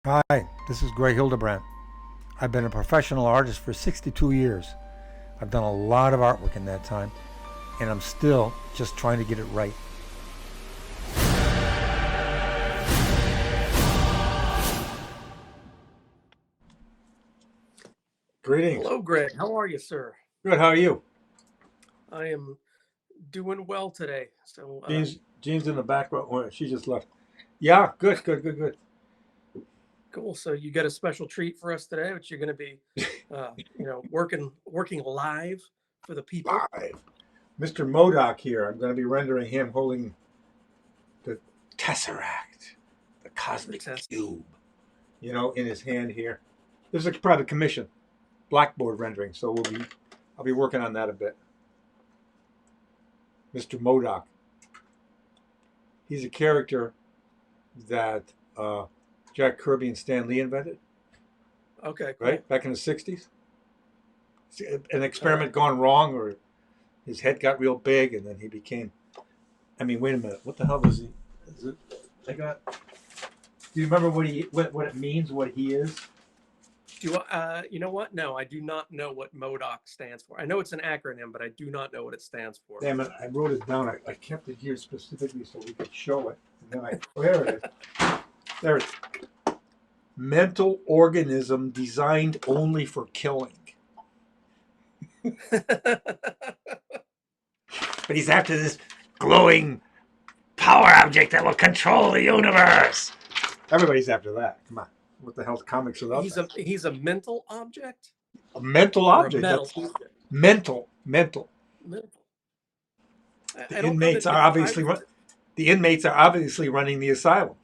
Hi, this is Greg Hildebrandt. I've been a professional artist for 62 years. I've done a lot of artwork in that time, and I'm still just trying to get it right. Greetings. Hello, Greg. How are you, sir? Good, how are you? I am doing well today. So, Jean's in the back row. Oh, she just left. Yeah, good. cool. So you got a special treat for us today, which you're going to be, working live for the people. Live. Mr. M.O.D.O.K here. I'm going to be rendering him holding the Tesseract, the cosmic cube, in his hand here. This is a private commission, Blackboard rendering, so I'll be working on that a bit. Mr. M.O.D.O.K. He's a character that Jack Kirby and Stan Lee invented. Okay, cool. Right? Back in the 60s. An experiment gone wrong, or his head got real big, and then he became... I mean, wait a minute. What the hell was he? Do you remember what it means, what he is? You know what? No, I do not know what M.O.D.O.K stands for. I know it's an acronym, but I do not know what it stands for. Damn it, I wrote it down. I kept it here specifically so we could show it. And then there it is. There it is. Mental organism designed only for killing. But he's after this glowing power object that will control the universe. Everybody's after that. Come on. What the hell's comics without that? He's a mental object? A mental Or object. a metal object? Mental. Mental. The inmates are obviously running the asylum.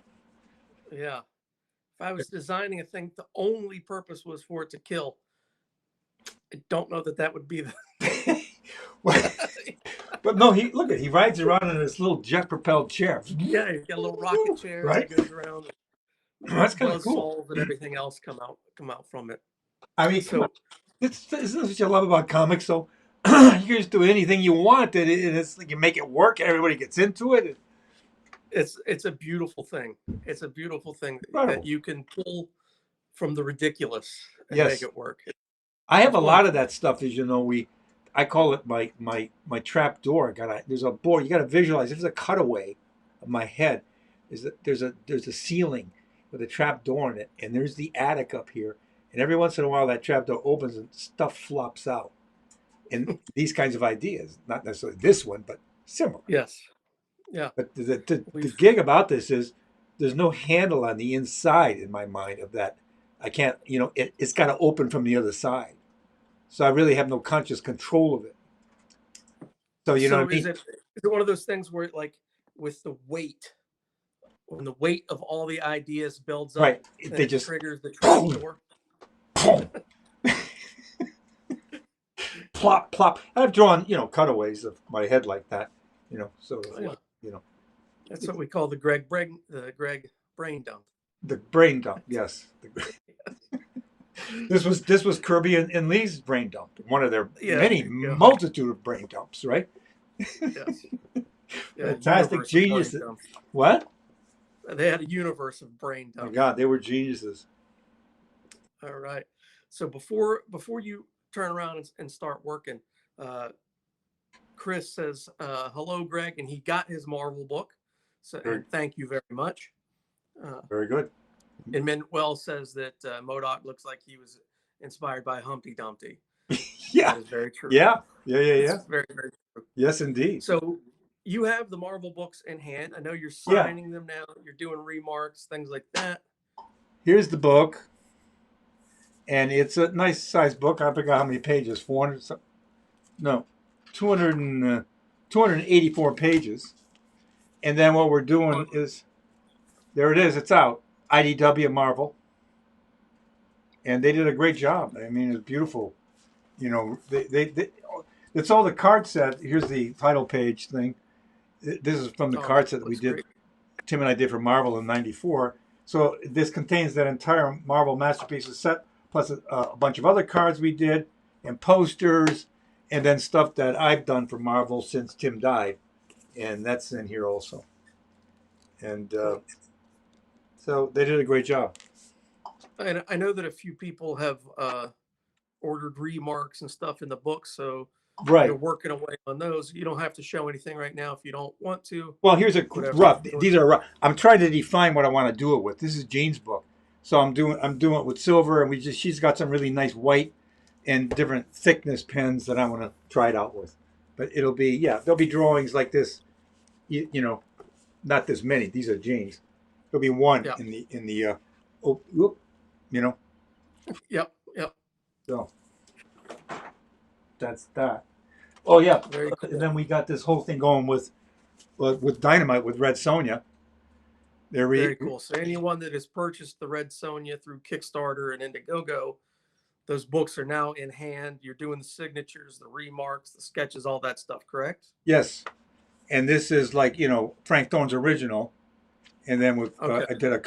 Yeah. If I was designing a thing, the only purpose was for it to kill. I don't know that would be the... But no, he rides around in this little jet-propelled chair. Yeah, he's got a little rocket chair, right? That goes around. That's kind of cool. Balls and everything else come out from it. I mean, so, isn't what you love about comics? So you can just do anything you want, and it's like you make it work. Everybody gets into it. It's a beautiful thing. It's a beautiful thing that you can pull from the ridiculous and make it work. I have a lot of that stuff, as you know. I call it my trap door. There's a board. You got to visualize. There's a cutaway of my head. There's a ceiling with a trap door in it, and there's the attic up here. And every once in a while, that trap door opens and stuff flops out. And these kinds of ideas, not necessarily this one, but similar. Yes. Yeah. But the gig about this is there's no handle on the inside in my mind of that. I can't, it's got to open from the other side. So I really have no conscious control of it. So know what I mean? Is it one of those things where, like, with the weight, when the weight of all the ideas builds up, right? They just triggers the trap door. Plop, plop. I've drawn, cutaways of my head like that, So, that's what we call the Greg brain dump. The brain dump, yes. This was Kirby and Lee's brain dump, one of their multitude of brain dumps, right? Yes. Fantastic geniuses. What? They had a universe of brain dumps. Oh my God, they were geniuses. All right. So before you turn around and start working, Chris says, hello, Greg, and he got his Marvel book. So and thank you very much. Very good. And Manuel says that M.O.D.O.K looks like he was inspired by Humpty Dumpty. Yeah. That is very true. Yeah. Very, very true. Yes, indeed. So you have the Marvel books in hand. I know you're signing them now. You're doing remarks, things like that. Here's the book. And it's a nice size book. I forgot how many pages. 284 pages. And then what we're doing is, there it is. It's out. IDW Marvel. And they did a great job. I mean, it's beautiful. It's all the card set. Here's the title page thing. This is from the card set that we did. Great. Tim and I did for Marvel in '94. So this contains that entire Marvel Masterpieces set, plus a bunch of other cards we did, and posters, and then stuff that I've done for Marvel since Tim died. And that's in here also. And so they did a great job. And I know that a few people have ordered remarks and stuff in the book, so Right. you're working away on those. You don't have to show anything right now if you don't want to. Well, here's a Whatever. rough. These are rough. I'm trying to define what I want to do it with. This is Jean's book, so I'm doing it with silver, and she's got some really nice white and different thickness pens that I want to try it out with. But it'll be there'll be drawings like this, you know, not this many. These are Jean's. There'll be one Yeah. in the whoop, you know. Yep. So that's that. Oh yeah, Very cool. and then we got this whole thing going with Dynamite with Red Sonja. Very cool. So anyone that has purchased the Red Sonja through Kickstarter and Indiegogo, those books are now in hand. You're doing the signatures, the remarks, the sketches, all that stuff, correct? Yes, and this is like Frank Thorne's original, and then with Okay. I did a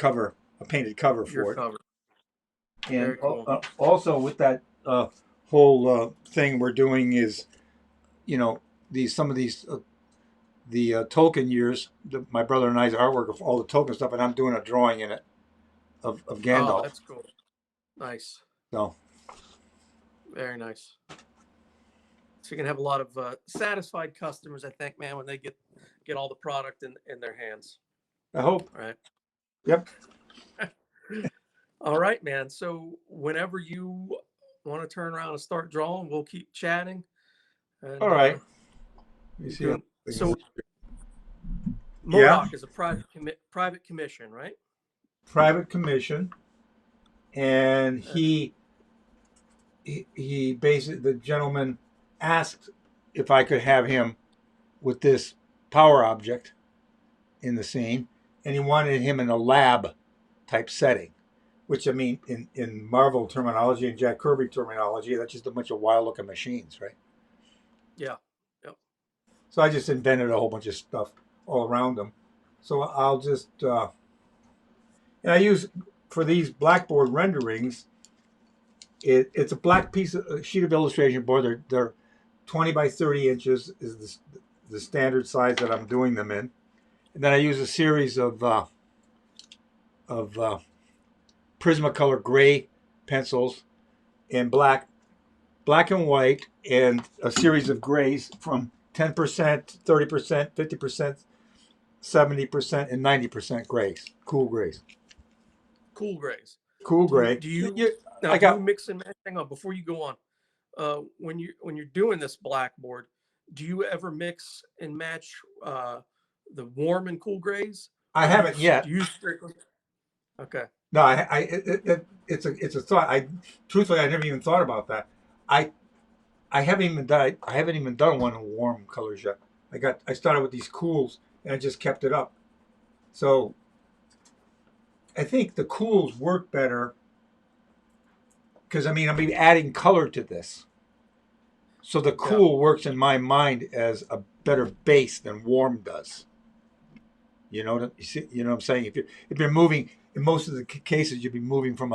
painted cover for it. Cover. And Very cool. Also with that whole thing we're doing is, some of these the Tolkien years. My brother and I's artwork of all the Tolkien stuff, and I'm doing a drawing in it of Gandalf. Oh, that's cool. Nice. So very nice. So you can have a lot of satisfied customers, I think, man, when they get all the product in their hands. I hope. Right. Yep. All right, man. So whenever you want to turn around and start drawing, we'll keep chatting. And, all right. Let me see. So M.O.D.O.K is a private commission, right? Private commission, and he basically, the gentleman asked if I could have him with this power object in the scene, and he wanted him in a lab type setting, which I mean in Marvel terminology and Jack Kirby terminology, that's just a bunch of wild looking machines, right? Yeah. Yep. So I just invented a whole bunch of stuff all around them. So I'll just and I use for these Blackboard renderings. It's a black sheet of illustration board. They're 20 by 30 inches is the standard size that I'm doing them in, and then I use a series of Prismacolor gray pencils and black and white, and a series of grays from 10%, 30%, 50%, 70%, and 90% grays, cool grays. Cool grays. Cool gray. Do you mix and match? Hang on, before you go on. When you're doing this Blackboard, do you ever mix and match the warm and cool grays? I haven't yet. Do you strictly? Okay. No, it's a thought. Truthfully, I never even thought about that. I haven't even done one in warm colors yet. I started with these cools and I just kept it up. So I think the cools work better because I'm adding color to this. So the cool works in my mind as a better base than warm does. You know what I'm saying? If you're moving, in most of the cases, you'd be moving from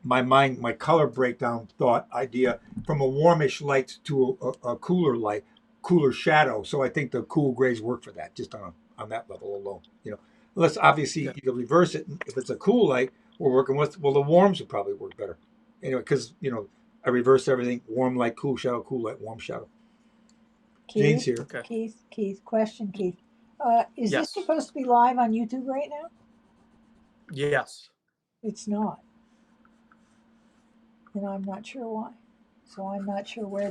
my mind, my color breakdown thought idea from a warmish light to a cooler light, cooler shadow. So I think the cool grays work for that, just on that level alone. Unless obviously you can reverse it. If it's a cool light we're working with, well, the warms would probably work better. Anyway, because I reverse everything: warm light, cool shadow, cool light, warm shadow. Jane's here. Okay. Keith, question, Keith. Is this supposed to be live on YouTube right now? Yes. It's not. And I'm not sure why. So I'm not sure where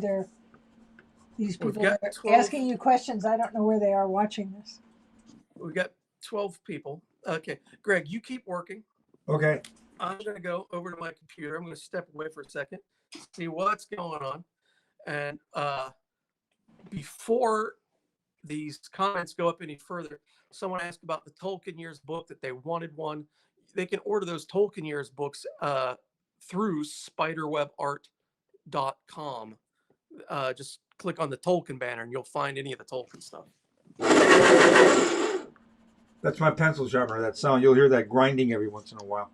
these people are asking you questions. I don't know where they are watching this. We've got 12 people. Okay. Greg, you keep working. Okay. I'm going to go over to my computer. I'm going to step away for a second, see what's going on. And before these comments go up any further, someone asked about the Tolkien Years book, that they wanted one. They can order those Tolkien Years books through spiderwebart.com. Just click on the Tolkien banner and you'll find any of the Tolkien stuff. That's my pencil sharpener. That sound, you'll hear that grinding every once in a while.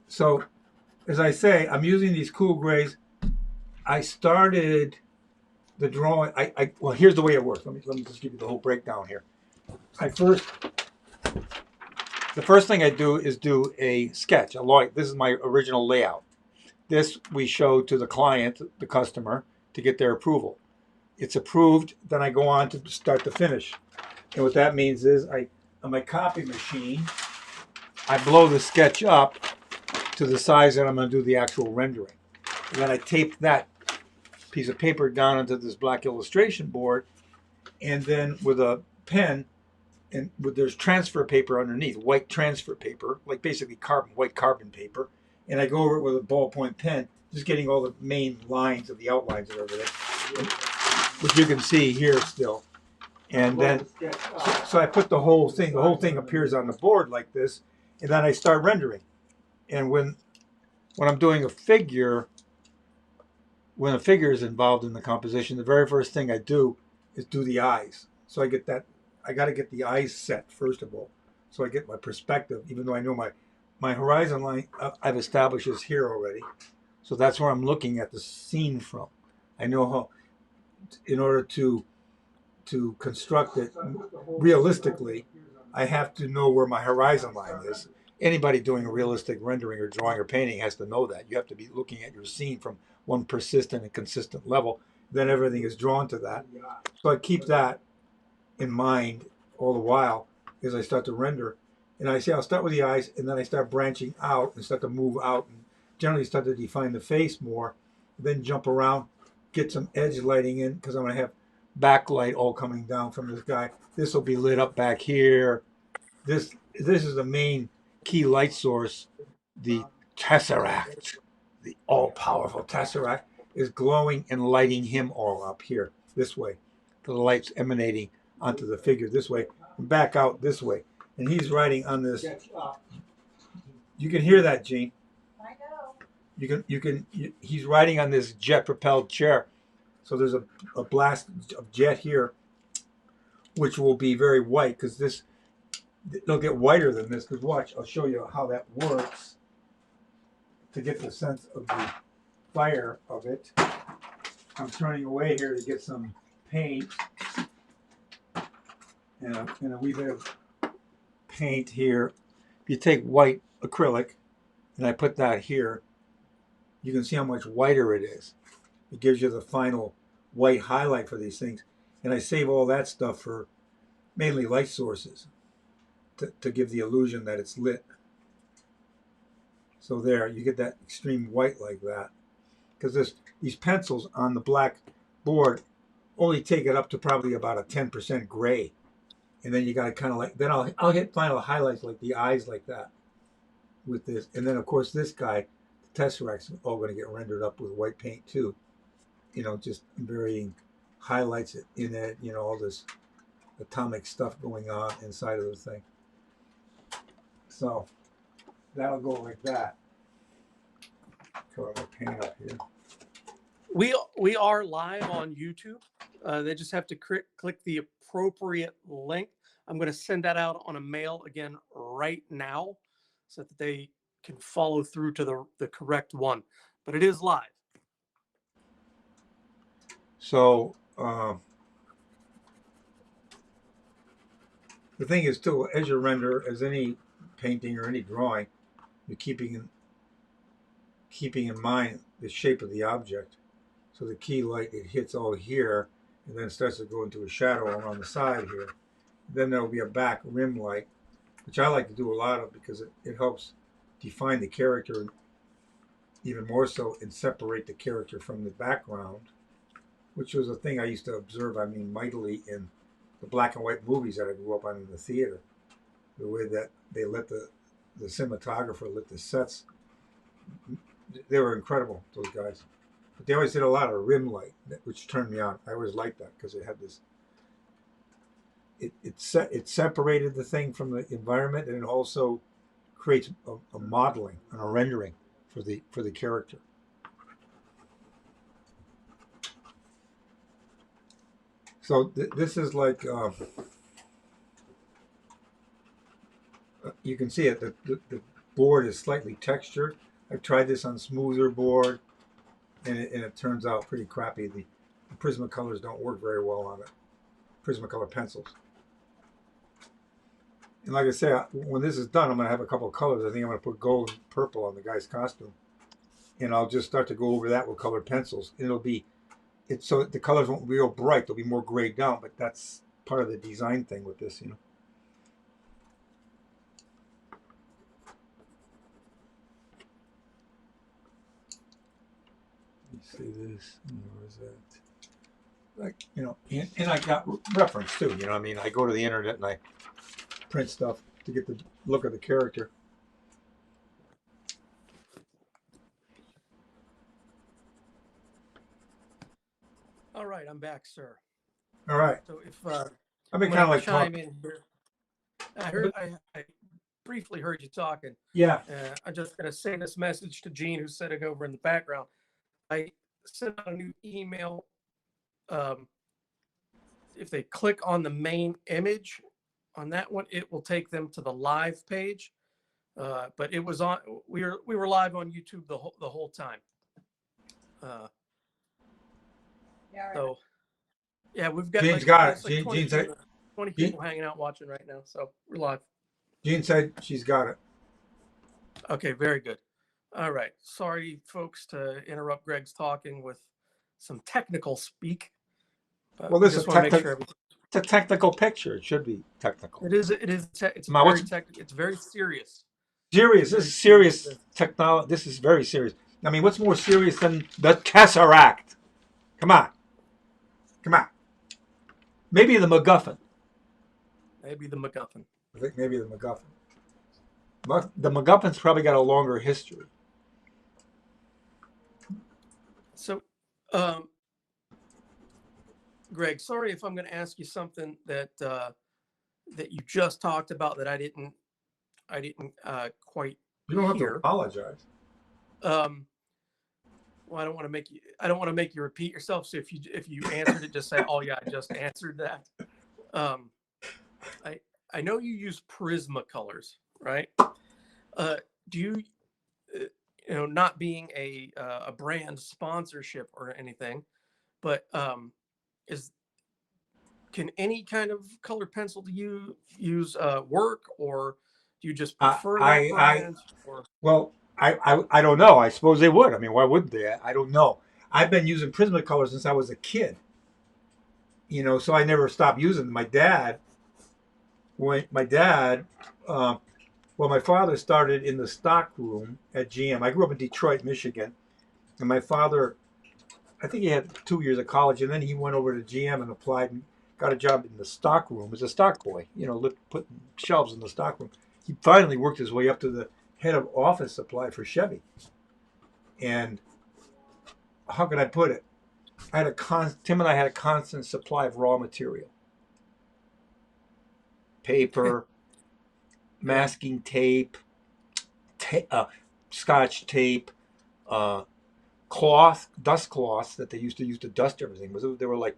So, as I say, I'm using these cool grays. I started the drawing. Well, here's the way it works. Let me just give you the whole breakdown here. the first thing I do is do a sketch. This is my original layout. This we show to the client, the customer, to get their approval. It's approved, then I go on to start to finish. And what that means is on my copy machine, I blow the sketch up to the size that I'm going to do the actual rendering. And then I tape that piece of paper down onto this black illustration board, and then with a pen, and there's transfer paper underneath, white transfer paper, like basically white carbon paper, and I go over it with a ballpoint pen, just getting all the main lines of the outlines and everything, which you can see here still. And then, so I put the whole thing appears on the board like this, and then I start rendering. And when I'm doing a figure, when a figure is involved in the composition, the very first thing I do is do the eyes. So I got to get the eyes set first of all, so I get my perspective. Even though I know my horizon line I've established is here already, so that's where I'm looking at the scene from. I know how, in order to construct it realistically, I have to know where my horizon line is. Anybody doing a realistic rendering or drawing or painting has to know that. You have to be looking at your scene from one persistent and consistent level. Then everything is drawn to that. So I keep that in mind all the while as I start to render. And I say I'll start with the eyes, and then I start branching out and start to move out and generally start to define the face more. Then jump around, get some edge lighting in, because I'm going to have backlight all coming down from this guy. This will be lit up back here. This is the main key light source. The Tesseract, the all-powerful Tesseract, is glowing and lighting him all up here, this way. The light's emanating onto the figure this way and back out this way. And he's riding on this. You can hear that, Gene. I know. He's riding on this jet-propelled chair. So there's a blast of jet here, which will be very white, because they'll get whiter than this. Because watch, I'll show you how that works to get the sense of the fire of it. I'm turning away here to get some paint and a wee bit of paint here. If you take white acrylic and I put that here, you can see how much whiter it is. It gives you the final white highlight for these things. And I save all that stuff for mainly light sources to give the illusion that it's lit. So there, you get that extreme white like that. Because these pencils on the black board only take it up to probably about a 10% gray. And then you got to kind of then I'll hit final highlights like the eyes like that with this. And then, of course, this guy, the Tesseract's all going to get rendered up with white paint too. Just varying highlights in it, all this atomic stuff going on inside of the thing. So that'll go like that. Cover my paint up here. We are live on YouTube. They just have to click the appropriate link. I'm going to send that out on a mail again right now so that they can follow through to the correct one. But it is live. So the thing is too, as you render, as any painting or any drawing, you're keeping in mind the shape of the object. So the key light, it hits all here and then starts to go into a shadow around the side here. Then there will be a back rim light, which I like to do a lot of because it helps define the character even more so and separate the character from the background, which was a thing I used to observe, mightily in the black and white movies that I grew up on in the theater. The way that they lit the cinematographer lit the sets. They were incredible, those guys. But they always did a lot of rim light, which turned me on. I always liked that because it had this. It separated the thing from the environment, and it also creates a modeling and a rendering for the character. So this is like you can see it. The board is slightly textured. I've tried this on smoother board, and it turns out pretty crappy. The Prismacolors don't work very well on it. Prismacolor pencils. And like I say, when this is done, I'm going to have a couple of colors. I think I'm going to put gold and purple on the guy's costume. And I'll just start to go over that with colored pencils. It's so the colors won't be real bright. They'll be more grayed down, but that's part of the design thing with this, you know. You see this? Where is that? Like, you know, and I got reference too, you know. I mean, I go to the internet and I print stuff to get the look of the character. All right, I'm back, sir. All right. So if I've been kind of like chime in here, I briefly heard you talking. Yeah. I'm just going to say this message to Gene, who's sitting over in the background. I sent out a new email. If they click on the main image on that one, it will take them to the live page. But it was on. We were live on YouTube the whole time. Yeah, right. So yeah, we've got Gene's got it. like 20 Gene said 20 people hanging out watching right now. So we're live. Gene said she's got it. Okay, very good. All right. Sorry, folks, to interrupt Greg's talking with some technical speak. Well, this is it's a technical picture. It should be technical. It is. It's very technical. It's very serious. Serious. This is serious technology. This is very serious. I mean, what's more serious than the Tesseract? Come on. Come on. Maybe the MacGuffin. Maybe the MacGuffin. I think maybe the MacGuffin. The MacGuffin's probably got a longer history. So, Greg, sorry if I'm going to ask you something that that you just talked about that I didn't quite. You don't have to apologize. Well, I don't want to make you repeat yourself. So if you answered it, just say, "Oh yeah, I just answered that." I know you use Prismacolors, right? Do you, not being a brand sponsorship or anything, but can any kind of colored pencil do you use work, or do you just prefer that brand? Well, I don't know. I suppose they would. I mean, why wouldn't they? I don't know. I've been using Prismacolor since I was a kid. So I never stopped using them. My father started in the stock room at GM. I grew up in Detroit, Michigan, and my father, I think he had 2 years of college, and then he went over to GM and applied and got a job in the stock room as a stock boy, putting shelves in the stock room. He finally worked his way up to the head of office supply for Chevy. And how can I put it? Tim and I had a constant supply of raw material. Paper, masking tape, scotch tape, cloth, dust cloths that they used to use to dust everything. They were like,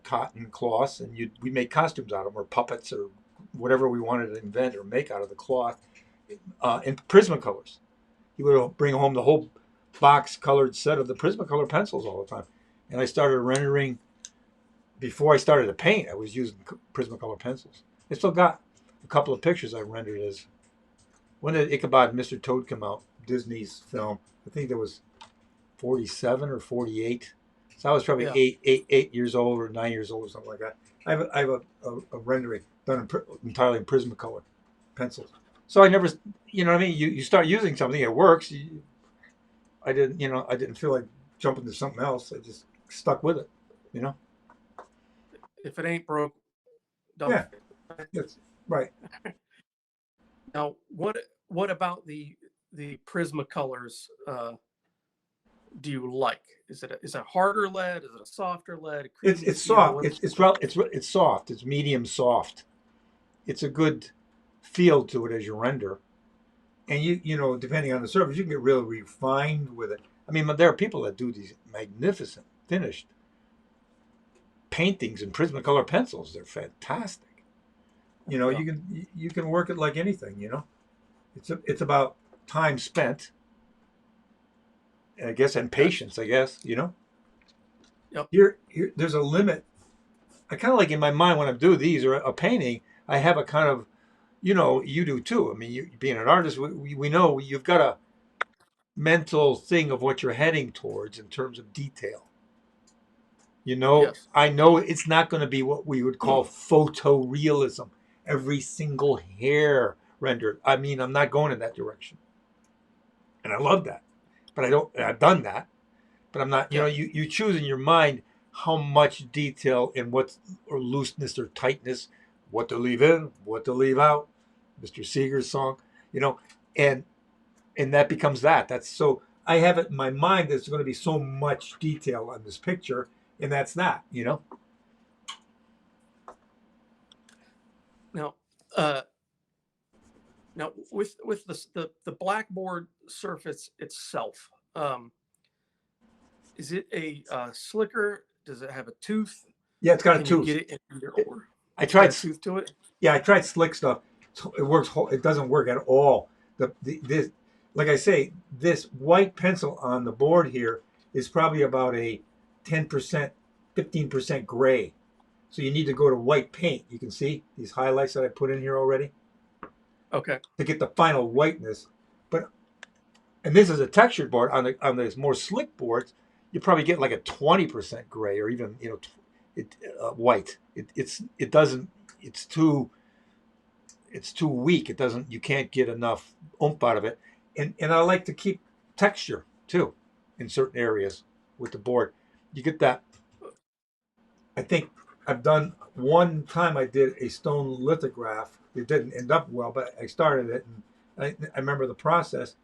cotton cloths, and we made costumes out of them, or puppets, or whatever we wanted to invent or make out of the cloth. In Prismacolors, he would bring home the whole box-colored set of the Prismacolor pencils all the time. And I started rendering. Before I started to paint, I was using Prismacolor pencils. I still got a couple of pictures I rendered as. When did Ichabod and Mr. Toad come out? Disney's film. I think there was 47 or 48. So I was probably 8 years old or 9 years old or something like that. I have a rendering done entirely in Prismacolor pencils. So I never, you know what I mean? You start using something, it works. I didn't feel like jumping to something else. I just stuck with it, If it ain't broke, don't. Yeah, that's right. Now, what about the Prismacolors do you like? Is it a harder lead? Is it a softer lead? It's soft. It's soft. It's medium soft. It's a good feel to it as you render, and you depending on the surface, you can get really refined with it. I mean, there are people that do these magnificent finished paintings in Prismacolor pencils. They're fantastic. You can work it like anything. It's about time spent, I guess, and patience. I guess Yep. Here, there's a limit. I kind of like in my mind when I do these or a painting, I have a kind of, you know, you do too. I mean, you being an artist, we know you've got a mental thing of what you're heading towards in terms of detail. You know, Yes. I know it's not going to be what we would call photorealism. Every single hair rendered. I mean, I'm not going in that direction, and I love that. But I don't. I've done that, but I'm not. You Yeah. know, you choose in your mind how much detail and what or looseness or tightness, what to leave in, what to leave out. Mr. Seeger's song, you know, and that becomes that. That's so I have it in my mind. There's going to be so much detail on this picture, and that's not. You know. Now, now with the Blackboard surface itself, is it a slicker? Does it have a tooth? Yeah, it's got a Can you tooth. get it in your order? I It's got tried. a tooth to it. Yeah, I tried slick stuff. So it works. It doesn't work at all. This, like I say, this white pencil on the board here is probably about a 10%, 15% gray. So you need to go to white paint. You can see these highlights that I put in here already Okay. to get the final whiteness. But and this is a textured board on these more slick boards. You probably get like a 20% gray or even white. It doesn't. It's too weak. It doesn't. You can't get enough oomph out of it. And I like to keep texture too in certain areas with the board. You get that. I think I've done one time. I did a stone lithograph. It didn't end up well, but I started it, and I remember the process.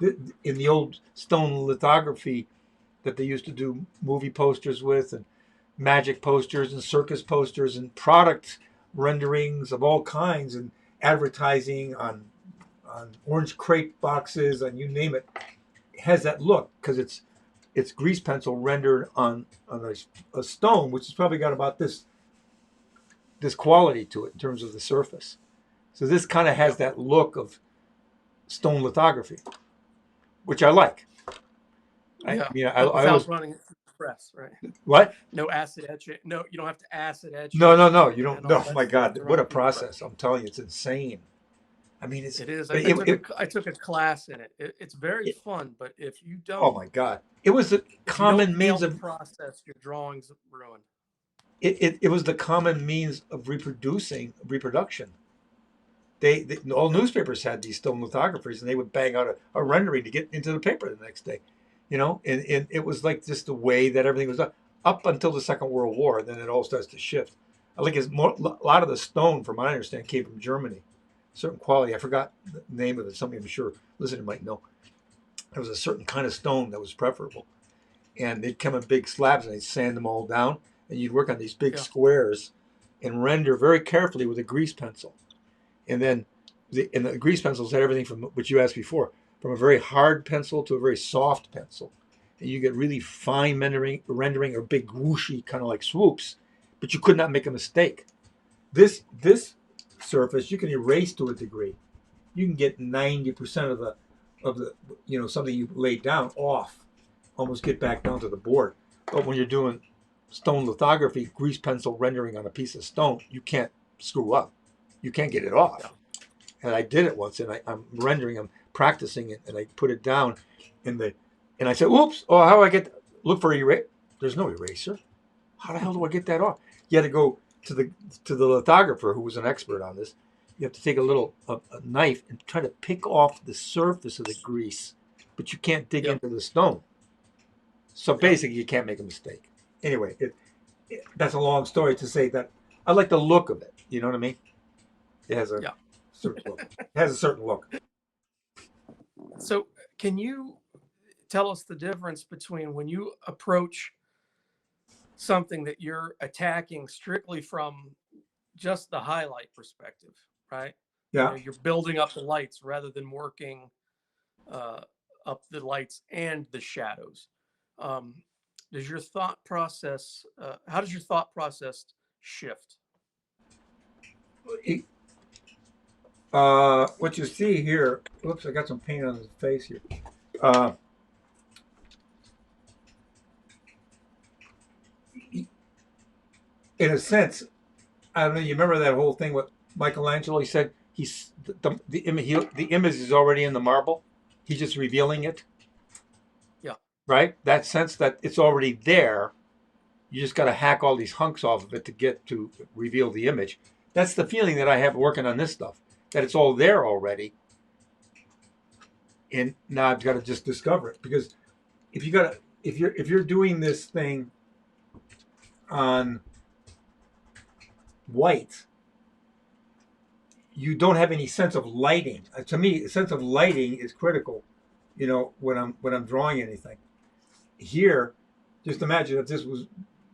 In the old stone lithography that they used to do movie posters with, and magic posters, and circus posters, and product renderings of all kinds, and advertising on orange crepe boxes, and you name it, has that look because it's grease pencil rendered on a stone, which has probably got about this quality to it in terms of the surface. So this kind of has Yep. that look of stone lithography, which I like. Yeah. I mean, But I without was running it through the press, right? what? No acid etch it. No, you don't have to acid etch No, it no, no. You don't. and all No, that my stuff God, to run what a it through the press. process! I'm telling you, it's insane. I mean, It is. but I took a class in it. It's very it fun, but if you oh don't my God, it was the if you don't common nail means the of process, your drawings ruined. it was the common means of reproduction. All newspapers had these stone lithographers, and they would bang out a rendering to get into the paper the next day, you know. And it was like just the way that everything was done up until the Second World War. And then it all starts to shift. I think a lot of the stone, from what I understand, came from Germany. Certain quality, I forgot the name of it. Somebody I'm sure listener might know. There was a certain kind of stone that was preferable, and they'd come in big slabs and they'd sand them all down, and you'd work on these big Yeah. squares and render very carefully with a grease pencil. And then the grease pencils had everything from what you asked before, from a very hard pencil to a very soft pencil. And you get really fine rendering or big whooshy kind of like swoops, but you could not make a mistake. This surface you can erase to a degree. You can get 90% of the something you laid down off, almost get back down to the board. But when you're doing stone lithography, grease pencil rendering on a piece of stone, you can't screw up. You can't get it off. Yeah. And I did it once, and I'm rendering, I'm practicing it, and I put it down, and I said, "Oops! Oh, how do I look for eraser? There's no eraser. How the hell do I get that off?" You had to go to the lithographer who was an expert on this. You have to take a knife and try to pick off the surface of the grease, but you can't dig Yep. into the stone. So Yep. basically, you can't make a mistake. Anyway, that's a long story to say that I like the look of it. You know what I mean? It has a Yeah. certain look. It has a certain look. So, can you tell us the difference between when you approach something that you're attacking strictly from just the highlight perspective, right? Yeah. You're building up the lights rather than working up the lights and the shadows. Does your thought process? How does your thought process shift? What you see here. Oops, I got some paint on his face here. Uh, in a sense, I don't know. You remember that whole thing with Michelangelo? He said he's the image is already in the marble. He's just revealing it. Yeah. Right. That sense that it's already there. You just got to hack all these hunks off of it to get to reveal the image. That's the feeling that I have working on this stuff. That it's all there already, and now I've got to just discover it. Because if you're doing this thing on white, you don't have any sense of lighting. To me, a sense of lighting is critical. You know, when I'm drawing anything. Here, just imagine if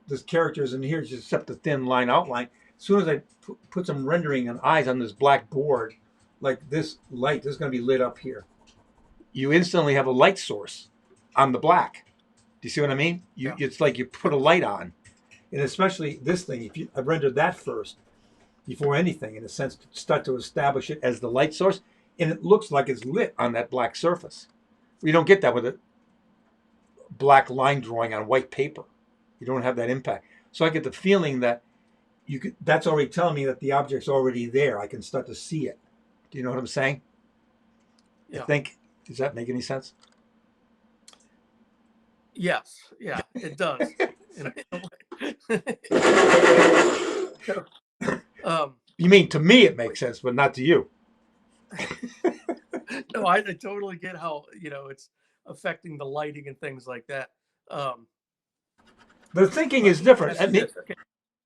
this character is in here, just except a thin line outline. As soon as I put some rendering and eyes on this black board, like this light, this is going to be lit up here. You instantly have a light source on the black. Do you see what I mean? It's like you put a light on, and especially this thing. I've rendered that first before anything, in a sense, to start to establish it as the light source, and it looks like it's lit on that black surface. You don't get that with a black line drawing on white paper. You don't have that impact. So I get the feeling that that's already telling me that the object's already there. I can start to see it. Do you know what I'm saying? Yeah. I think, does that make any sense? Yes. Yeah, it does. You mean to me it makes sense, but not to you? No, I totally get how, it's affecting the lighting and things like that. The thinking is different. I mean,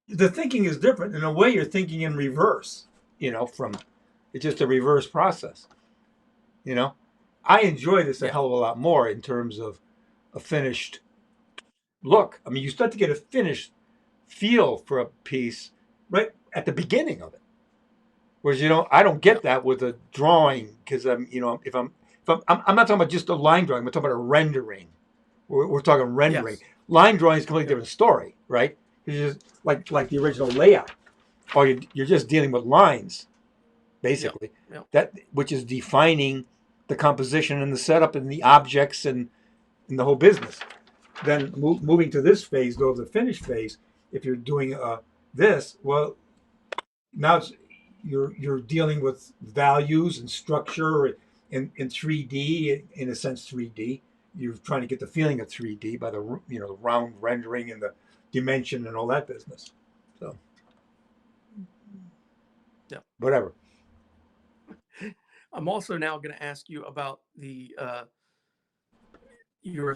the thinking is different. In a way, you're thinking in reverse, it's just a reverse process. I enjoy this a hell of a lot more in terms of a finished look. I mean, you start to get a finished feel for a piece right at the beginning of it. Whereas, I don't get that with a drawing, because I'm not talking about just a line drawing. We're talking about a rendering. We're talking rendering. Yes. Line drawing is a completely different story, right? It's just like the original layout. Or you're just dealing with lines, basically. Yep. That which is defining the composition and the setup and the objects and the whole business. Then moving to this phase, though, the finished phase, if you're doing this, well, now you're dealing with values and structure in 3D, in a sense 3D. You're trying to get the feeling of 3D by the the round rendering and the dimension and all that business. So, yeah, whatever. I'm also now going to ask you about the your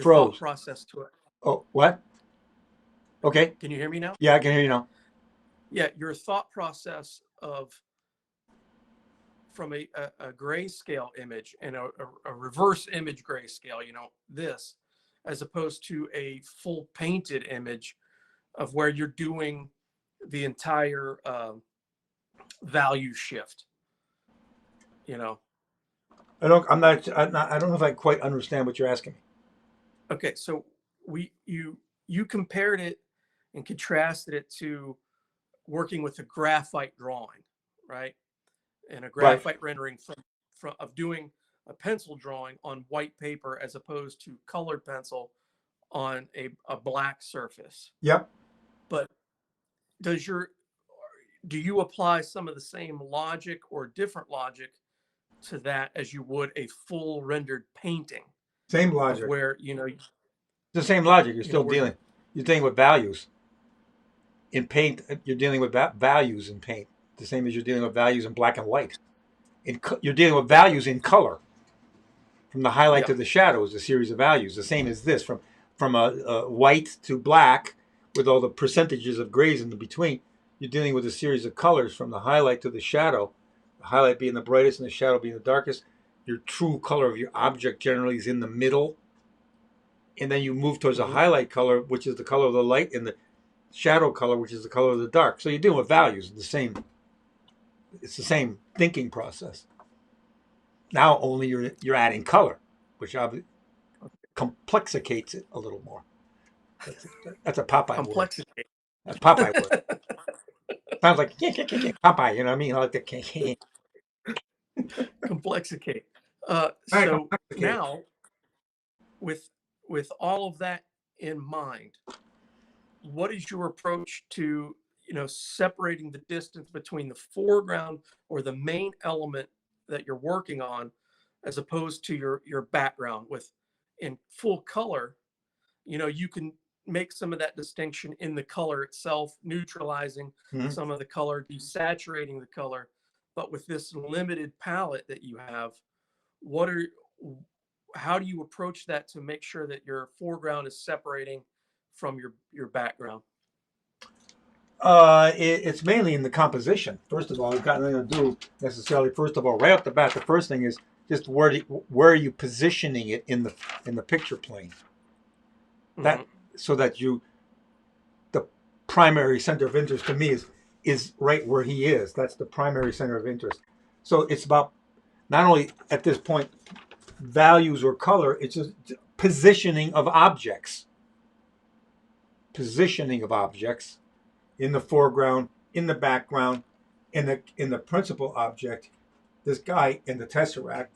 froze. Thought process to it. Oh, what? Okay. Can you hear me now? Yeah, I can hear you now. Yeah, your thought process from a grayscale image and a reverse image grayscale, this, as opposed to a full painted image of where you're doing the entire value shift. I don't know if I quite understand what you're asking me. Okay, so you compared it and contrasted it to working with a graphite drawing, right? And a graphite rendering of doing a pencil drawing on white paper as opposed to colored pencil on a black surface. Yep. But do you apply some of the same logic or different logic to that as you would a full rendered painting? Same logic. Where, the same logic. You're still dealing with values. In paint, you're dealing with values in paint, the same as you're dealing with values in black and white. You're dealing with values in color. From the highlight to the shadow is a series of values. The same as this, from a white to black, with all the percentages of grays in the between. You're dealing with a series of colors from the highlight to the shadow. The highlight being the brightest and the shadow being the darkest. Your true color of your object generally is in the middle. And then you move towards a highlight color, which is the color of the light, and the shadow color, which is the color of the dark. So you're dealing with values. It's the same thinking process. Now only you're adding color, which obviously complexicates it a little more. That's a Popeye word. That's Popeye word. Sounds like Popeye, you know what I mean? I like the complexicate. So now, with all of that in mind, what is your approach to, separating the distance between the foreground or the main element that you're working on, as opposed to your background? With in full color, you can make some of that distinction in the color itself, neutralizing Mhm. some of the color, desaturating the color. But with this limited palette that you have, what are how do you approach that to make sure that your foreground is separating from your background? It's mainly in the composition. First of all, it's got nothing to do necessarily. First of all, right off the bat, the first thing is just where are you positioning it in the picture plane? That so that the primary center of interest to me is right where he is. That's the primary center of interest. So it's about not only at this point values or color, it's just positioning of objects. Positioning of objects in the foreground, in the background, in the principal object, this guy in the tesseract.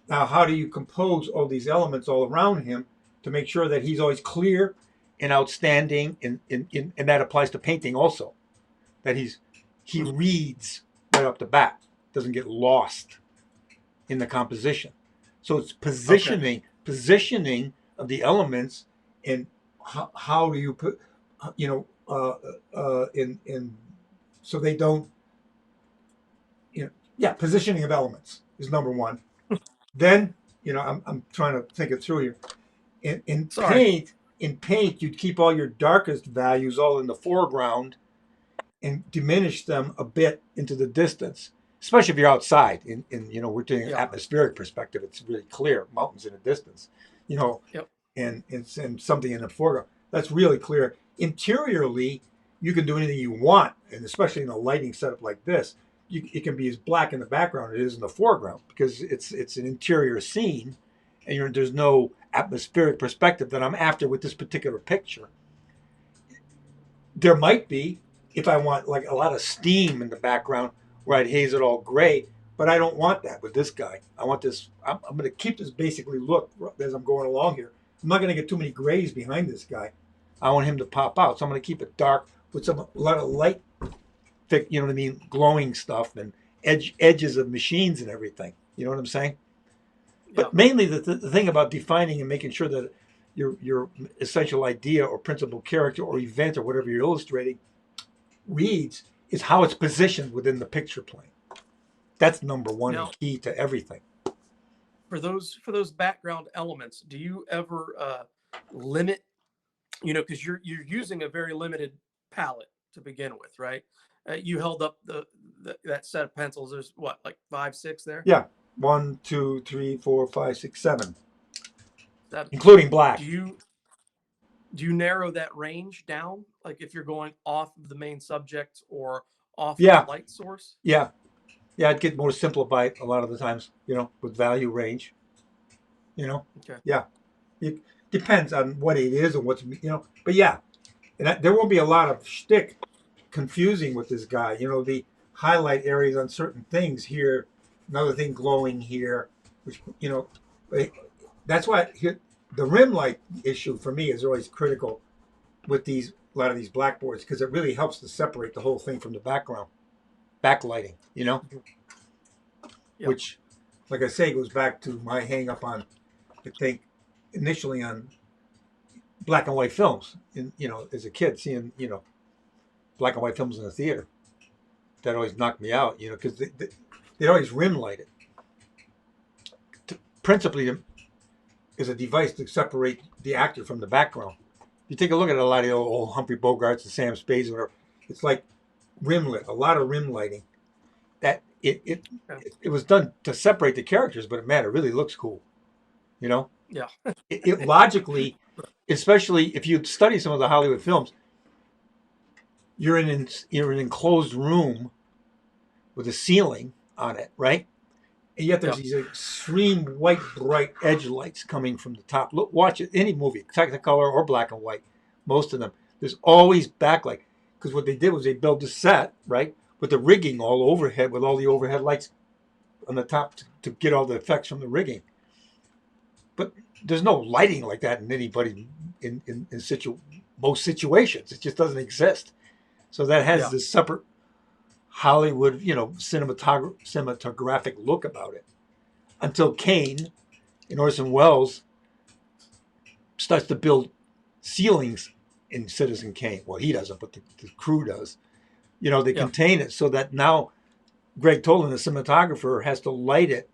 Now, how do you compose all these elements all around him to make sure that he's always clear and outstanding, and that applies to painting also, that he reads right off the bat, doesn't get lost in the composition. So it's positioning of the elements, and how do you put, in so they don't, positioning of elements is number one. Then, I'm trying to think it through here. In paint, you'd keep all your darkest values all in the foreground and diminish them a bit into the distance, especially if you're outside. We're doing an atmospheric perspective. It's really clear, mountains in the distance, and something in the foreground. That's really clear. Interiorly, you can do anything you want, and especially in a lighting setup like this, it can be as black in the background as it is in the foreground, because it's an interior scene, and there's no atmospheric perspective that I'm after with this particular picture. There might be, if I want like a lot of steam in the background, where I'd haze it all gray, but I don't want that with this guy. I want this. I'm going to keep this basically look as I'm going along here. I'm not going to get too many grays behind this guy. I want him to pop out, so I'm going to keep it dark with a lot of light, thick, glowing stuff and edges of machines and everything. You know what I'm saying? But mainly the thing about defining and making sure that your essential idea or principal character or event or whatever you're illustrating reads is how it's positioned within the picture plane. That's number one and key to everything. For those background elements, do you ever limit? Because you're using a very limited palette to begin with, right? You held up that set of pencils. There's what, like 5, 6 there? Yeah, 1, 2, 3, 4, 5, 6, 7, including black. Do you narrow that range down? Like if you're going off of the main subject or off of the light source? Yeah, I'd get more simplified a lot of the times, with value range. Okay. Yeah, it depends on what it is and what's, but yeah, and there won't be a lot of shtick confusing with this guy. The highlight areas on certain things here, another thing glowing here, which, that's why the rim light issue for me is always critical with a lot of these blackboards, because it really helps to separate the whole thing from the background, backlighting, which, like I say, goes back to my hang up on, I think, initially on black and white films. And, as a kid, seeing, black and white films in the theater, that always knocked me out, because they always rim light it. Principally, is a device to separate the actor from the background. You take a look at a lot of the old Humphrey Bogarts and Sam Spades, or it's like rim lit, a lot of rim lighting. That it was done to separate the characters, but man, it really looks cool. Yeah. It logically, especially if you study some of the Hollywood films, you're in an enclosed room with a ceiling on it, right? And yet there's these extreme white, bright edge lights coming from the top. Look, watch it, any movie, Technicolor or black and white, most of them. There's always backlight, because what they did was they built a set, right, with the rigging all overhead, with all the overhead lights on the top to get all the effects from the rigging. But there's no lighting like that in anybody in situ most situations. It just doesn't exist. So that has this separate Hollywood, cinematographic look about it. Until Kane and Orson Welles starts to build ceilings in Citizen Kane. Well, he doesn't, but the crew does. They contain it so that now Greg Tolan, the cinematographer, has to light it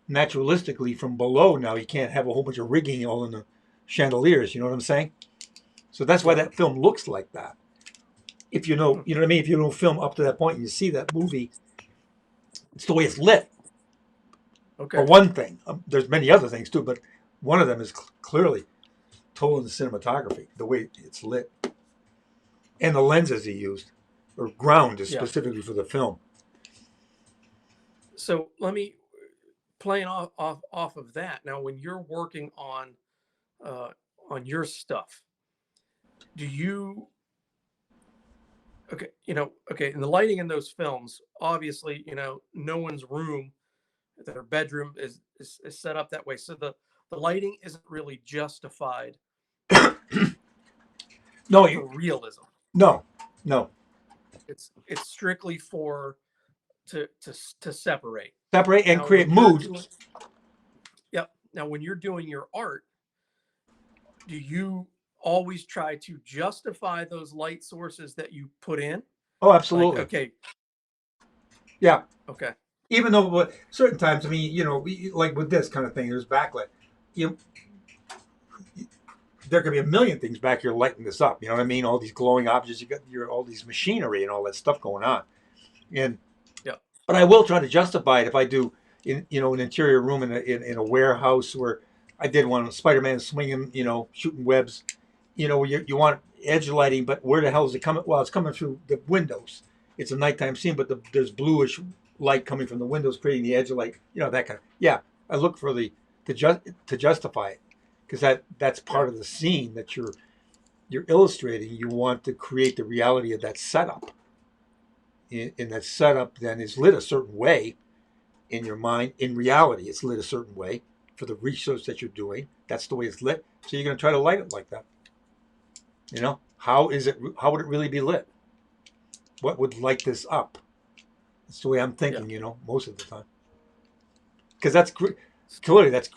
naturalistically from below. Now he can't have a whole bunch of rigging all in the chandeliers. You know what I'm saying? So that's why that film looks like that. If you know what I mean? If you don't film up to that point and you see that movie, it's the way it's lit. Okay. For one thing. There's many other things too, but one of them is clearly Tolan's cinematography, the way it's lit. And the lenses he used, or ground is specifically for the film. So let me playing off of that. Now, when you're working on your stuff, do you in the lighting in those films, obviously, no one's room, their bedroom is set up that way. So the lighting isn't really justified No, for realism. No. It's strictly for to separate and now, create mood. Now, when you're doing your art, do you always try to justify those light sources that you put in? Oh, absolutely. Like, okay. Yeah. Okay. Even though certain times, I mean, like with this kind of thing, there's backlit. There could be a million things back here lighting this up. You know what I mean? All these glowing objects, you got all these machinery and all that stuff going on. And but I will try to justify it if I do in an interior room in a warehouse where I did one Spider-Man swinging, shooting webs. You want edge lighting, but where the hell is it coming? Well, it's coming through the windows. It's a nighttime scene, but there's bluish light coming from the windows, creating the edge of light. That kind of. Yeah, I look for to justify it because that's part of the scene that you're illustrating. You want to create the reality of that setup. In that setup, then is lit a certain way in your mind. In reality, it's lit a certain way for the research that you're doing. That's the way it's lit. So you're going to try to light it like that. How would it really be lit? What would light this up? That's the way I'm thinking, most of the time. Because that's clearly that's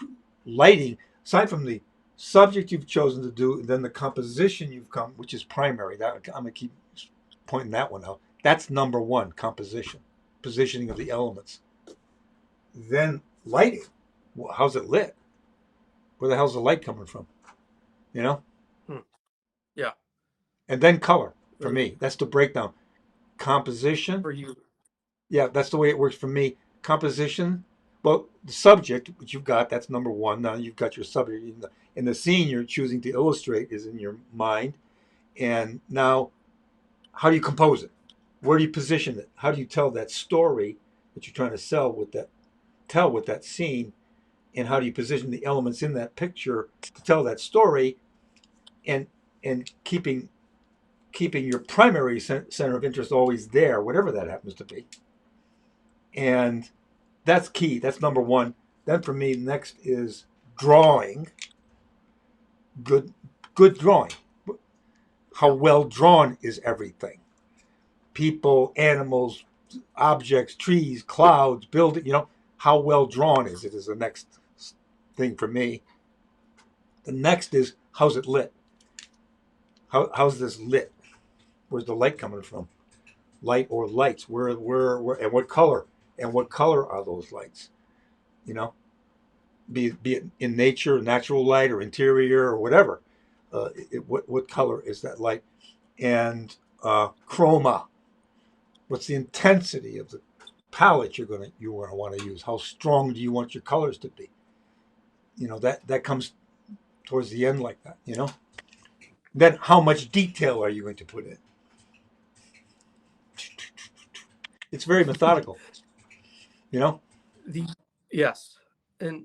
lighting. Aside from the subject you've chosen to do, then the composition you've come, which is primary. That I'm going to keep pointing that one out. That's number one, composition, positioning of the elements. Then lighting. How's it lit? Where the hell's the light coming from? Yeah. And then color for me. That's the breakdown. Composition. For you. Yeah, that's the way it works for me. Composition. Well, the subject, which you've got, that's number one. Now you've got your subject. In the scene you're choosing to illustrate is in your mind. And now, how do you compose it? Where do you position it? How do you tell that story that you're trying to tell with that scene? And how do you position the elements in that picture to tell that story? And keeping your primary center of interest always there, whatever that happens to be. And that's key. That's number one. Then for me, next is drawing. Good drawing. How well drawn is everything? People, animals, objects, trees, clouds, building. How well drawn is it? Is the next thing for me. The next is how's it lit? How's this lit? Where's the light coming from? Light or lights? Where and what color? And what color are those lights? Be it in nature, natural light, or interior, or whatever. What color is that light? And chroma. What's the intensity of the palette you're gonna want to use? How strong do you want your colors to be? That comes towards the end like that. Then how much detail are you going to put in? It's very methodical. Yes. And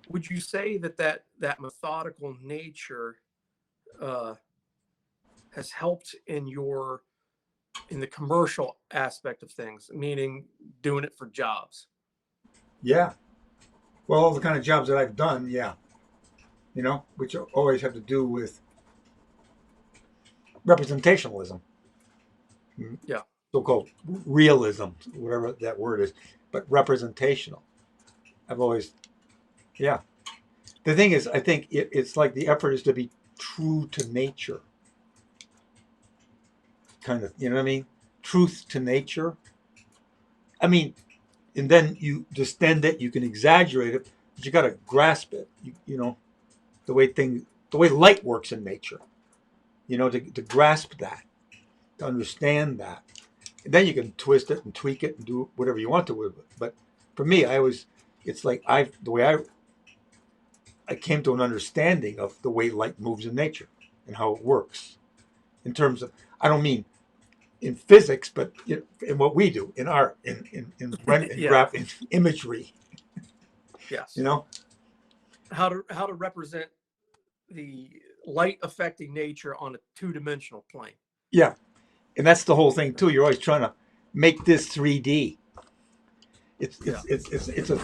would you say that methodical nature has helped in the commercial aspect of things, meaning doing it for jobs? Yeah. Well, all the kind of jobs that I've done, yeah. Which always have to do with representationalism. Yeah. So-called realism, whatever that word is, but representational. I've always, yeah. The thing is, I think it's like the effort is to be true to nature, kind of. You know what I mean? Truth to nature. I mean, and then you distend it. You can exaggerate it, but you got to grasp it. You know, the way light works in nature. You know, to grasp that, to understand that. And then you can twist it and tweak it and do whatever you want to with it. But for me, it's like the way I came to an understanding of the way light moves in nature and how it works. In terms of, I don't mean in physics, but in what we do in art, in Yeah. in imagery. Yes. You know, how to represent the light affecting nature on a two-dimensional plane. yeah, and that's the whole thing too. You're always trying to make this 3D. It's a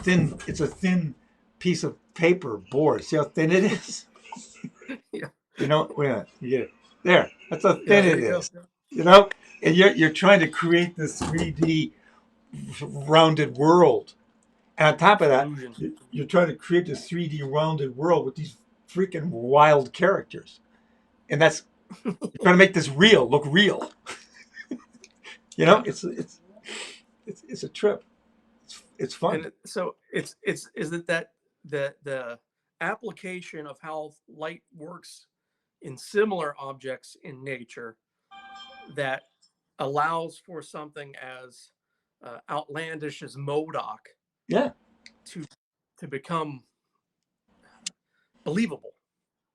thin piece of paper board. See how thin it is? Yeah. You know, you get it. There. That's how thin it is. Go. You know, and you're trying to create this 3D rounded world, and on top of that, you're trying to create this 3D rounded world with these freaking wild characters, and that's you're trying to make this real look real. You know, it's a trip. It's fun. And so is it that the application of how light works in similar objects in nature that allows for something as outlandish as M.O.D.O.K. Yeah. to become believable.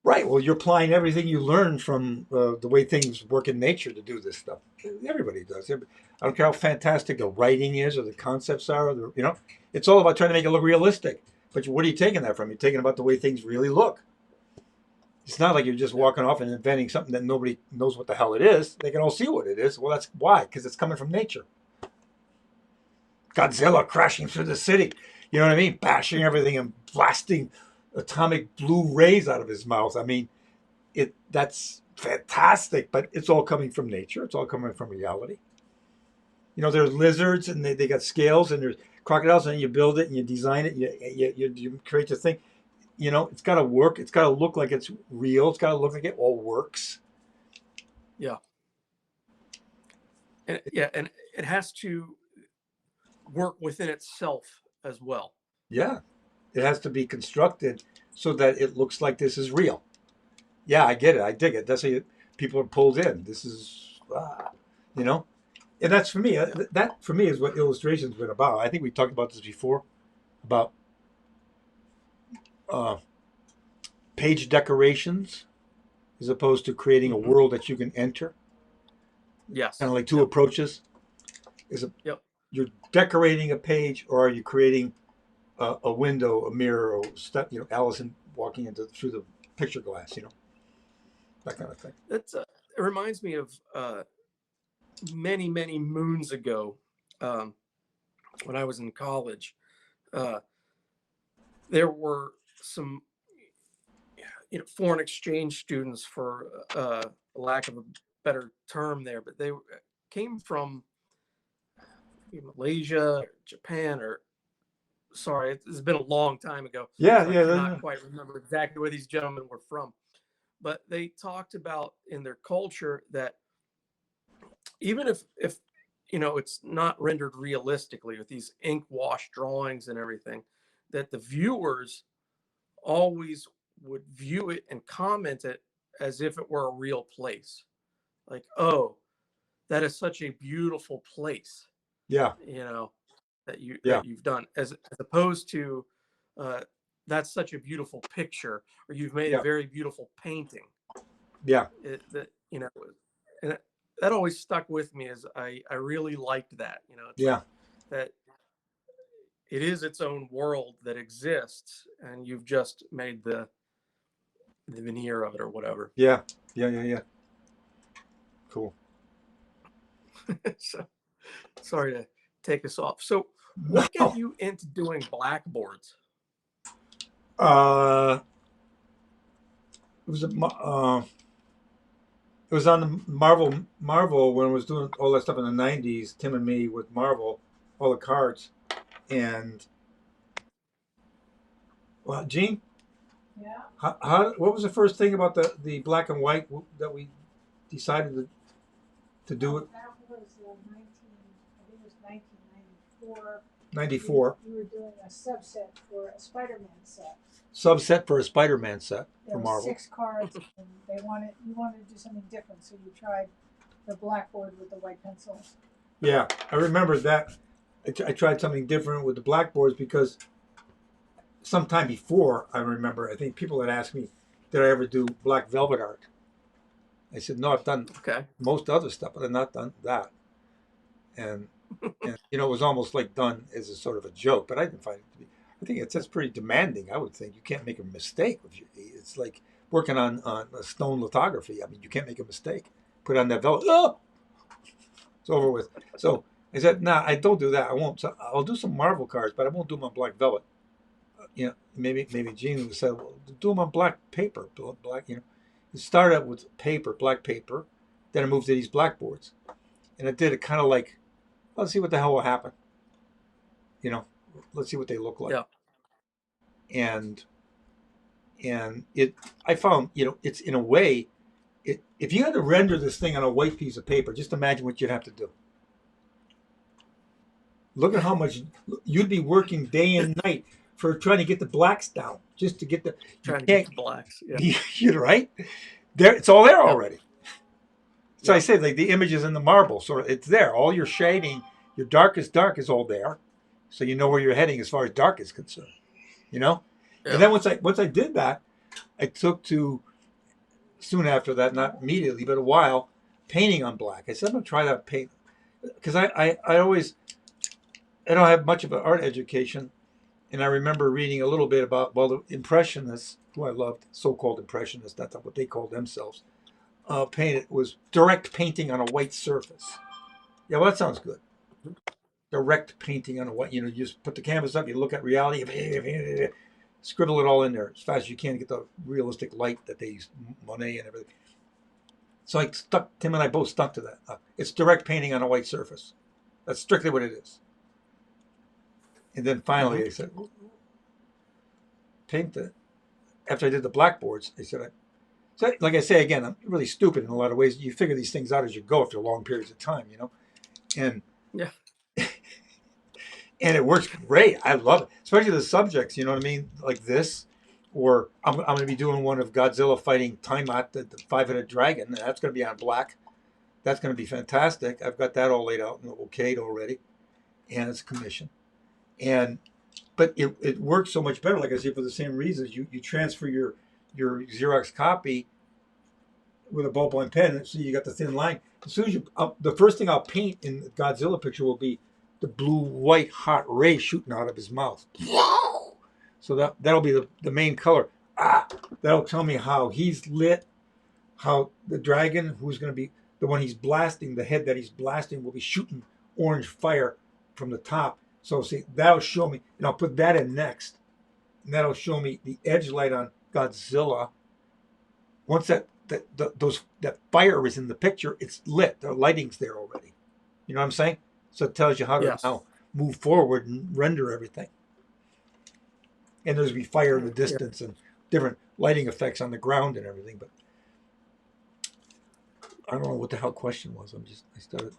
Right. Well, you're applying everything you learn from the way things work in nature to do this stuff. Everybody does. I don't care how fantastic the writing is or the concepts are. You know, it's all about trying to make it look realistic. But what are you taking that from? You're taking about the way things really look. It's not like you're just walking off and inventing something that nobody knows what the hell it is. They can all see what it is. Well, that's why, because it's coming from nature. Godzilla crashing through the city. You know what I mean? Bashing everything and blasting atomic blue rays out of his mouth. I mean, that's fantastic, but it's all coming from nature. It's all coming from reality. You know, there's lizards and they got scales, and there's crocodiles, and you build it and you design it. You create the thing. You know, it's got to work. It's got to look like it's real. It's got to look like it all works. Yeah. And it has to work within itself as well. Yeah. It has to be constructed so that it looks like this is real. Yeah, I get it. I dig it. That's how people are pulled in. This is, you know, and that's for me. That for me is what illustration's been about. I think we talked about this before, about page decorations, as opposed to creating a world that you can enter. Yes. Kind of like two approaches. You're decorating a page, or are you creating a window, a mirror, or stuff? You know, Allison walking through the picture glass. You know, that kind of thing. That's it reminds me of many moons ago, when I was in college. There were some foreign exchange students, for lack of a better term there, but they came from Malaysia, Japan, or sorry, it's been a long time ago. Yeah, so I cannot quite remember exactly where these gentlemen were from. But they talked about in their culture that even if it's not rendered realistically with these ink wash drawings and everything, that the viewers always would view it and comment it as if it were a real place. Like, oh, that is such a beautiful place. Yeah. That you've done, as opposed to that's such a beautiful picture, or you've made a very beautiful painting. Yeah. And that always stuck with me, as I really liked that. Like that it is its own world that exists, and you've just made the veneer of it or whatever. Yeah. Cool. So, sorry to take us off. So, what got you into doing blackboards? It was It was on the Marvel when I was doing all that stuff in the '90s. Tim and me with Marvel, all the cards, and well, Gene, Yeah. What was the first thing about the black and white that we decided to do it? That was 1994. 94. You were doing a subset for a Spider-Man set. Subset for a Spider-Man set There for were Marvel. 6 cards, and you wanted to do something different, so you tried the Blackboard with the white pencils. Yeah, I remember that. I tried something different with the Blackboards because sometime before, I remember, I think people had asked me, did I ever do black velvet art? I said, no, I've done most other stuff, but I've not done that. And it was almost like done as a sort of a joke, but I didn't find it to be. I think that's pretty demanding. I would think you can't make a mistake. It's like working on a stone lithography. I mean, you can't make a mistake. Put on that velvet. Oh! It's over with. So I said, nah, I don't do that. I won't. So I'll do some Marvel cards, but I won't do them on black velvet. Maybe Gene would say, well, do them on black paper. Black, It started out with paper, black paper. Then I moved to these blackboards. And I did it kind of like, let's see what the hell will happen. Let's see what they look like. Yeah. And I found, it's in a way, if you had to render this thing on a white piece of paper, just imagine what you'd have to do. Look at how much you'd be working day and night for trying to get the blacks down, just to get the blacks. Yeah. You're right. It's all there already. So I say, like the images in the marble, sort of, it's there. All your shading, your darkest dark is all there, so you know where you're heading as far as dark is concerned. Yeah. And then once I did that, I took to soon after that, not immediately, but a while, painting on black. I said, I'm gonna try that paint because I don't have much of an art education, and I remember reading a little bit about the Impressionists, who I loved, so-called Impressionists. That's not what they called themselves. Painted was direct painting on a white surface. Yeah, well, that sounds good. Direct painting on a white. You just put the canvas up. You look at reality. Scribble it all in there as fast as you can to get the realistic light that they use, Monet and everything. So Tim and I both stuck to that. It's direct painting on a white surface. That's strictly what it is. And then finally I said, paint it. After I did the blackboards, I said, so like I say again, I'm really stupid in a lot of ways. You figure these things out as you go after long periods of time, And yeah. And it works great. I love it, especially the subjects. You know what I mean, like this, or I'm going to be doing one of Godzilla fighting Tiamat, the 5-headed dragon. And that's going to be on black. That's going to be fantastic. I've got that all laid out and okayed already, and it's a commission. But it works so much better. Like I say, for the same reasons, you transfer your Xerox copy with a ballpoint pen, so you got the thin line. As soon as the first thing I'll paint in the Godzilla picture will be the blue-white hot ray shooting out of his mouth. So that'll be the main color. That'll tell me how he's lit, how the dragon, who's going to be the one he's blasting, the head that he's blasting will be shooting orange fire from the top. So see, that'll show me, and I'll put that in next. And that'll show me the edge light on Godzilla. Once that fire is in the picture, it's lit. The lighting's there already. You know what I'm saying? So it tells you how to now move forward and render everything. And there's be fire in the distance and different lighting effects on the ground and everything. But I don't know what the hell question was. I started.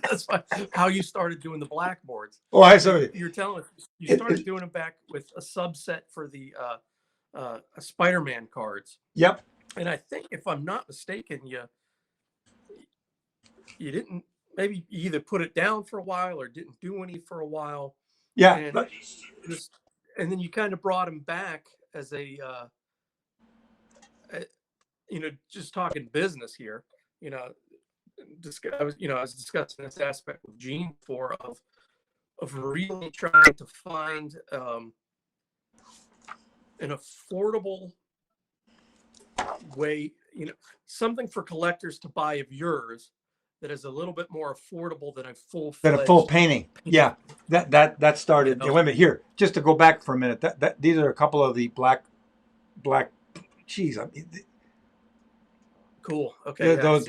That's fine. How you started doing the blackboards. Oh, I started. You're telling us you started doing them back with a subset for the Spider-Man cards. Yep. And I think, if I'm not mistaken, you didn't, maybe you either put it down for a while or didn't do any for a while. Yeah. And then you kind of brought them back as just talking business here. I was discussing this aspect with Gene of really trying to find an affordable way, something for collectors to buy of yours that is a little bit more affordable than a full painting. Yeah, that started. Wait a minute here. Just to go back for a minute. These are a couple of the black. Geez, Cool. Okay. Yeah,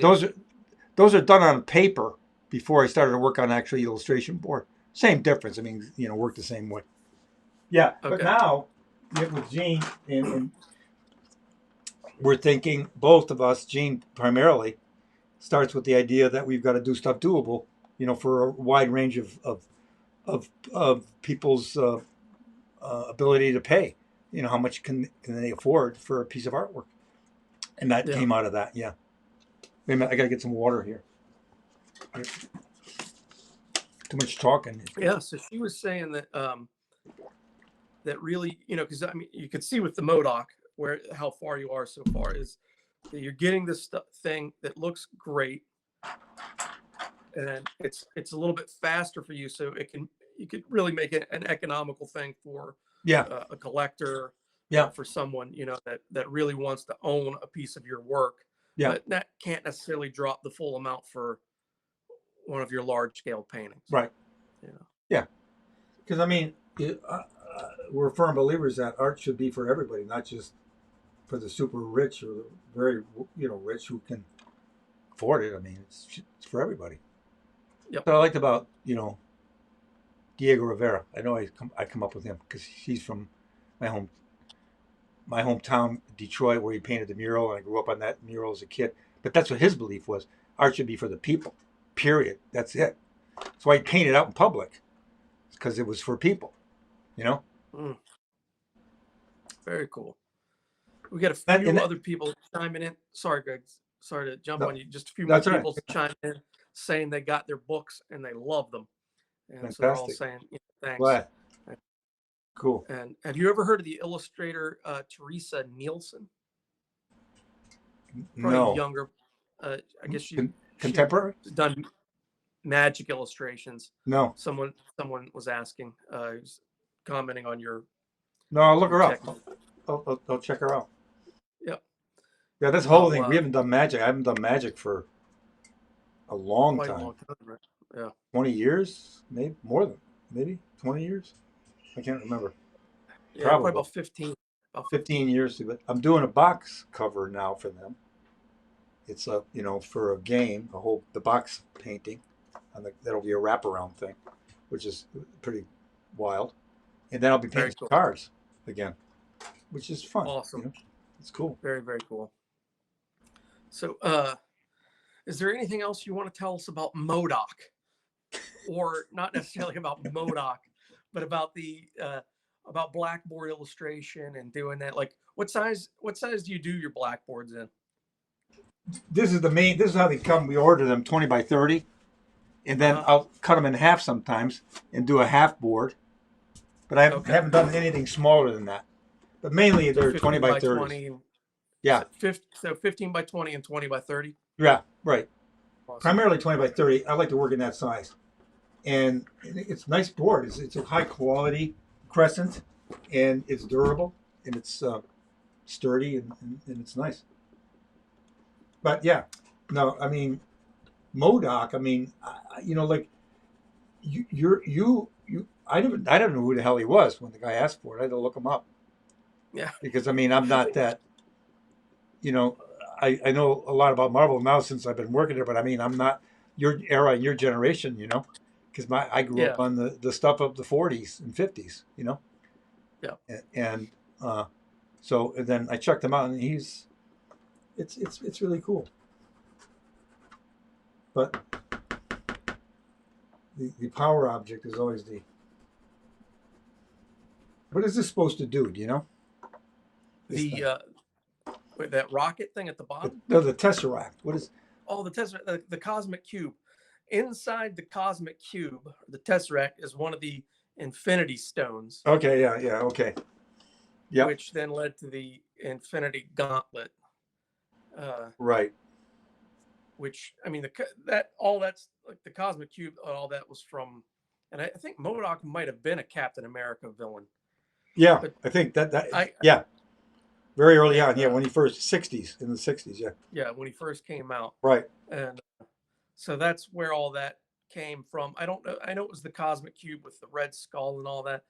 those are done on paper before I started to work on actual illustration board. Same difference. I mean, work the same way. Yeah, but now with Gene and we're thinking, both of us, Gene primarily, starts with the idea that we've got to do stuff doable, for a wide range of people's ability to pay. How much can they afford for a piece of artwork? And that came out of that. Yeah. Wait a minute, I got to get some water here. Too much talking. Yeah. So she was saying that that really, because I mean, you can see with the M.O.D.O.K how far you are so far is that you're getting this thing that looks great, and it's a little bit faster for you, so you could really make it an economical thing for a collector, for someone that really wants to own a piece of your work, but that can't necessarily drop the full amount for one of your large scale paintings, right? Yeah, because I mean, we're firm believers that art should be for everybody, not just for the super rich or the very rich who can afford it. I mean, it's for everybody. Yep. What I liked about Diego Rivera, I know I come up with him because he's from my hometown, Detroit, where he painted the mural, and I grew up on that mural as a kid. But that's what his belief was: art should be for the people. Period. That's it. That's why he painted out in public, because it was for people. Very cool. We got a few other people chiming in. Sorry, Greg. Sorry to jump on you. Just a few more people chiming in, saying they got their books and they love them. And Fantastic. So they're all saying, thanks. Glad. Cool. And have you ever heard of the illustrator Teresa Nielsen? Probably no. Younger. I guess contemporary. She's done magic illustrations. No. Someone was asking. Was commenting on your. No, I'll look her up. I'll check her out. Yep. Yeah, this whole thing. We haven't done magic. I haven't done magic for a long time. A long time, right? Yeah. 20 years, maybe more than 20 years. I can't remember. Yeah, probably about 15. About 15 years. But I'm doing a box cover now for them. It's for a game, the box painting, and that'll be a wraparound thing, which is pretty wild. And then I'll be painting cars again, which is fun. Awesome. It's cool. Very, very cool. So, is there anything else you want to tell us about M.O.D.O.K, or not necessarily about M.O.D.O.K, but about about Blackboard illustration and doing that? Like, what size do you do your Blackboards in? This is how they come. We order them 20 by 30, and then I'll cut them in half sometimes and do a half board. But I haven't done anything smaller than that. But mainly they're 20 by 30. 20, yeah. So 15 by 20 and 20 by 30? Yeah, right. Awesome. Primarily 20 by 30. I like to work in that size. And it's a nice board. It's a high quality crescent, and it's durable, and it's sturdy, and it's nice. But yeah, no, I mean, M.O.D.O.K, I mean, like you I don't know who the hell he was when the guy asked for it. I had to look him up. Yeah. Because I mean, I'm not that. I know a lot about Marvel now since I've been working there, but I mean, I'm not your era, your generation. Because I grew up on the stuff of the 40s and 50s. Yeah. And so then I checked him out, and it's really cool. But the power object is always the. What is this supposed to do? Do you know? That rocket thing at the bottom? The Tesseract. What is? Oh, the Tesseract, the Cosmic Cube. Inside the Cosmic Cube, the Tesseract is one of the Infinity Stones. Okay, yeah, okay. Yeah. Which then led to the Infinity Gauntlet. Right. Which, I mean, that's like the Cosmic Cube, all that was from, and I think M.O.D.O.K might have been a Captain America villain. Yeah, but I think that yeah. Very early on, when he first, in the 60s, yeah. Yeah, when he first came out. Right. And so that's where all that came from. I don't know. I know it was the Cosmic Cube with the Red Skull and all that.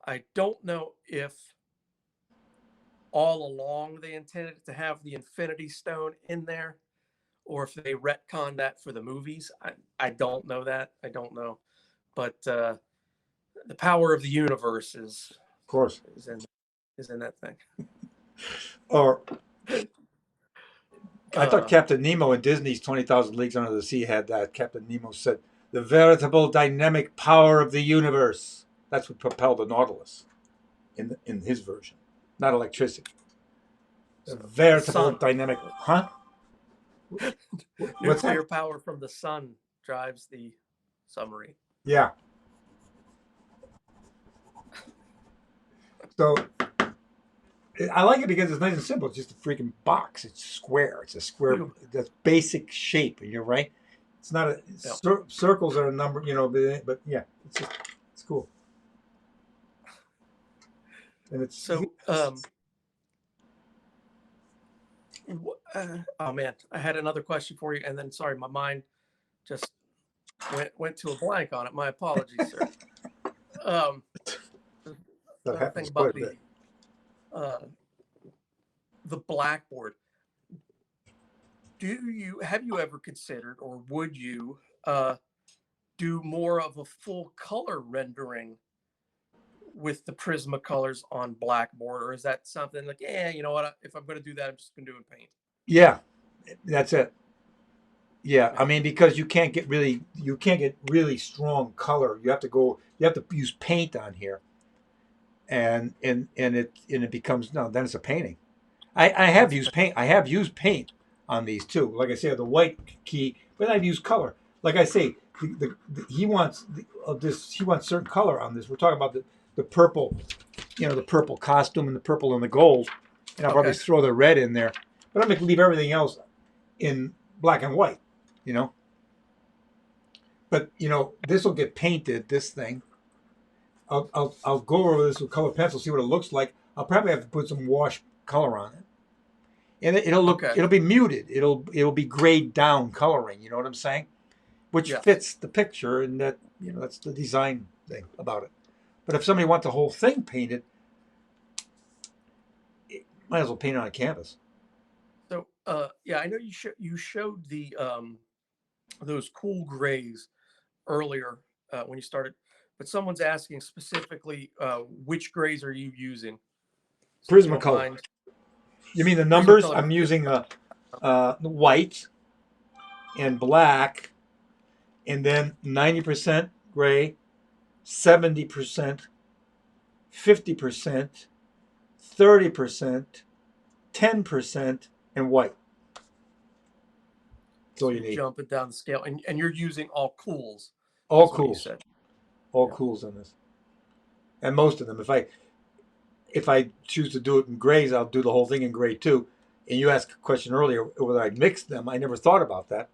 I don't know if all along they intended to have the Infinity Stone in there, or if they retconned that for the movies. I don't know that. I don't know. But the power of the universe Of course. is in that thing. Or I thought Captain Nemo in Disney's 20,000 Leagues Under the Sea had that. Captain Nemo said, "The veritable dynamic power of the universe." That's what propelled the Nautilus in his version, not electricity. The veritable dynamic, huh? What's Nuclear that? power from the sun drives the submarine. Yeah. So I like it because it's nice and simple. It's just a freaking box. It's square. It's a square. That's basic shape, and you're right. It's not a circles are a number, but yeah, it's cool. And it's so. Oh man, I had another question for you, and then sorry, my mind just went to a blank on it. My apologies, sir. That happens thing quite about a bit. The Blackboard. Have you ever considered, or would you do more of a full color rendering with the Prismacolors on Blackboard, or is that something like, you know what? If I'm going to do that, I'm just going to do it in paint. Yeah, that's it. Yeah, I mean, because you can't get really strong color. You have to use paint on here, and it becomes then it's a painting. I have used paint. I have used paint on these too. Like I say, the white key, but I've used color. Like I say, he wants this. He wants certain color on this. We're talking about the purple, the purple costume and the purple and the gold, and I'll probably throw the red in there. But I'm going to leave everything else in black and white, But this will get painted. This thing. I'll go over this with color pencil, see what it looks like. I'll probably have to put some wash color on it, and it'll look. It'll be muted. It'll be grayed down coloring. You know what I'm saying? Which fits the picture, and that's the design thing about it. But if somebody wants the whole thing painted, might as well paint it on a canvas. So I know you showed the those cool grays earlier when you started, but someone's asking specifically which grays are you using? So Prismacolor. You mean the numbers? I'm using white and black, and then 90% gray, 70%, 50%, 30%, 10%, and white. That's all you need. Jumping down the scale, and you're using all cools. All cools. All cools on this, and most of them. If I choose to do it in grays, I'll do the whole thing in gray too. And you asked a question earlier whether I'd mix them. I never thought about that.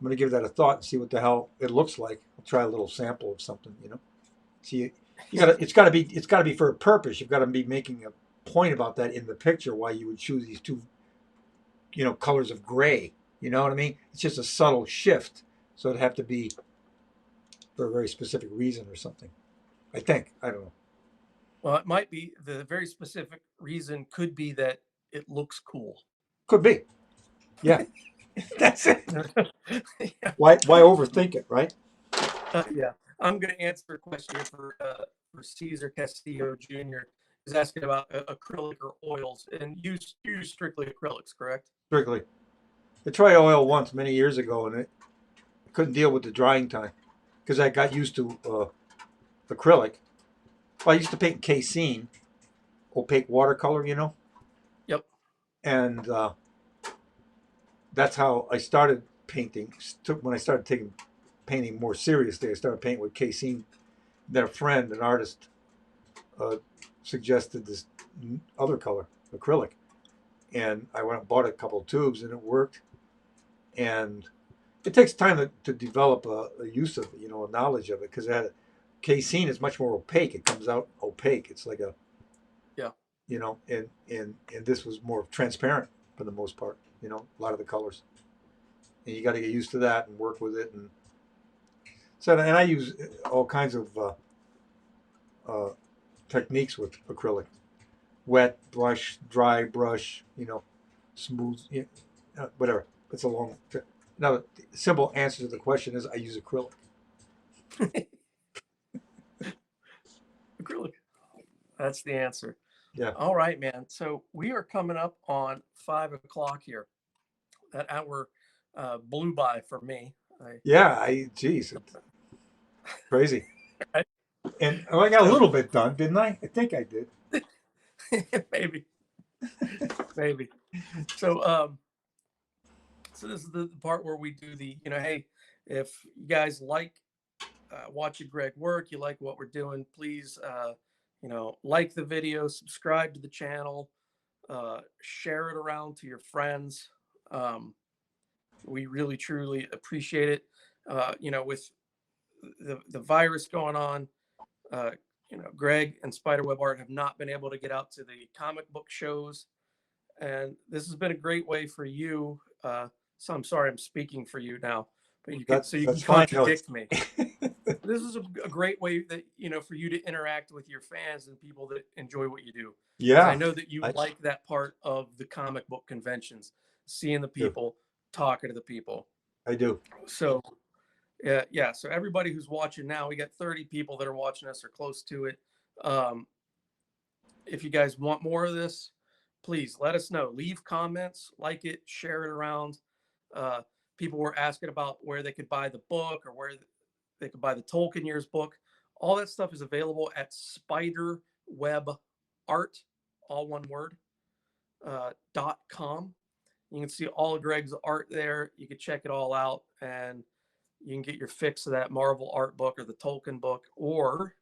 I'm going to give that a thought and see what the hell it looks like. I'll try a little sample of something, See, it's got to be for a purpose. You've got to be making a point about that in the picture. Why you would choose these two, colors of gray. You know what I mean? It's just a subtle shift, so it'd have to be for a very specific reason or something. I think. I don't know. Well, it might be the very specific reason. Could be that it looks cool. Could be. Yeah. That's it. Why overthink it, right? Yeah. I'm going to answer a question here for Caesar Castillo Jr. He's asking about acrylic or oils, and you use strictly acrylics, correct? Strictly. I tried oil once many years ago, and it couldn't deal with the drying time because I got used to acrylic. Well, I used to paint casein, opaque watercolor, Yep. And that's how I started painting. When I started painting more seriously, I started painting with casein. Then a friend, an artist, suggested this other color, acrylic. And I went and bought a couple of tubes, and it worked. And it takes time to develop a use of it, a knowledge of it, because casein is much more opaque. It comes out opaque. It's like and this was more transparent for the most part. A lot of the colors, and you got to get used to that and work with it. And so, and I use all kinds of techniques with acrylic. wet brush, dry brush, smooth, whatever. It's a long. Now, the simple answer to the question is I use acrylic. Acrylic. That's the answer. Yeah. All right, man. So we are coming up on 5 o'clock here. That hour blew by for me. Geez, it's crazy. And I got a little bit done, didn't I? I think I did. Maybe. So this is the part where we do the, hey, if you guys like watching Greg work, you like what we're doing, please, like the video, subscribe to the channel, share it around to your friends. We really, truly appreciate it. With the virus going on, Greg and Spiderweb Art have not been able to get out to the comic book shows. And this has been a great way for you. So I'm sorry, I'm speaking for you now, but you can contradict me. This is a great way that, for you to interact with your fans and people that enjoy what you do. Yeah. I know that you like that part of the comic book conventions, seeing the people, talking to the people. I do. So, yeah. So everybody who's watching now, we got 30 people that are watching us or close to it. If you guys want more of this, please let us know. Leave comments, like it, share it around. People were asking about where they could buy the book or where they could buy the Tolkien Years book. All that stuff is available at Spiderweb Art, all one word, .com. You can see all of Greg's art there. You can check it all out, and you can get your fix of that Marvel art book or the Tolkien book. Or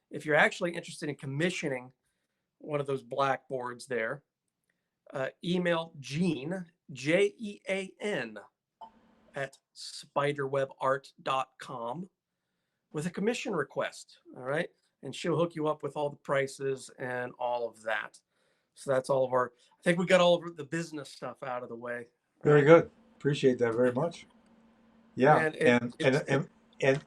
if you're actually interested in commissioning one of those blackboards there, email Jean, Jean, at spiderwebart.com with a commission request. All right. And she'll hook you up with all the prices and all of that. So that's all of I think we got all of the business stuff out of the way. Very good. Appreciate that very much. Yeah. And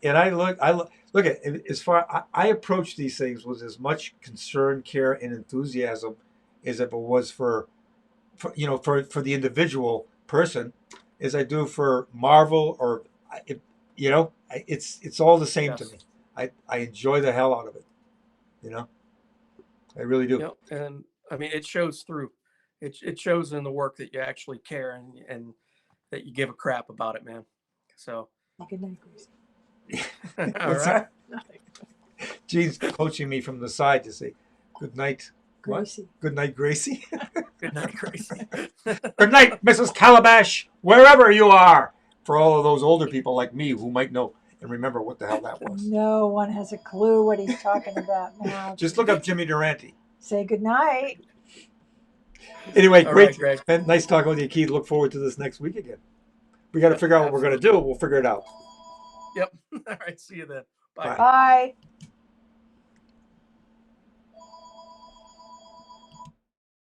I look at as far I approach these things with as much concern, care, and enthusiasm as if it was for the individual person as I do for Marvel or it's all the same to me. I enjoy the hell out of it. I really do. And I mean, it shows through. It shows in the work that you actually care and that you give a crap about it, man. So. Good night, Gracie. What's that? Jean's coaching me from the side to say, "Good night, Gracie." What? Good night, Gracie. Good night, Gracie. Good night, Mrs. Calabash, wherever you are. For all of those older people like me who might know and remember what the hell that was. No one has a clue what he's talking about now. Just look up Jimmy Durante. Say good night. Anyway, great. Right, Greg. Nice talking with you, Keith. Look forward to this next week again. We got to figure out what we're going to do. We'll figure it out. Yep. All right. See you then. Bye. Bye.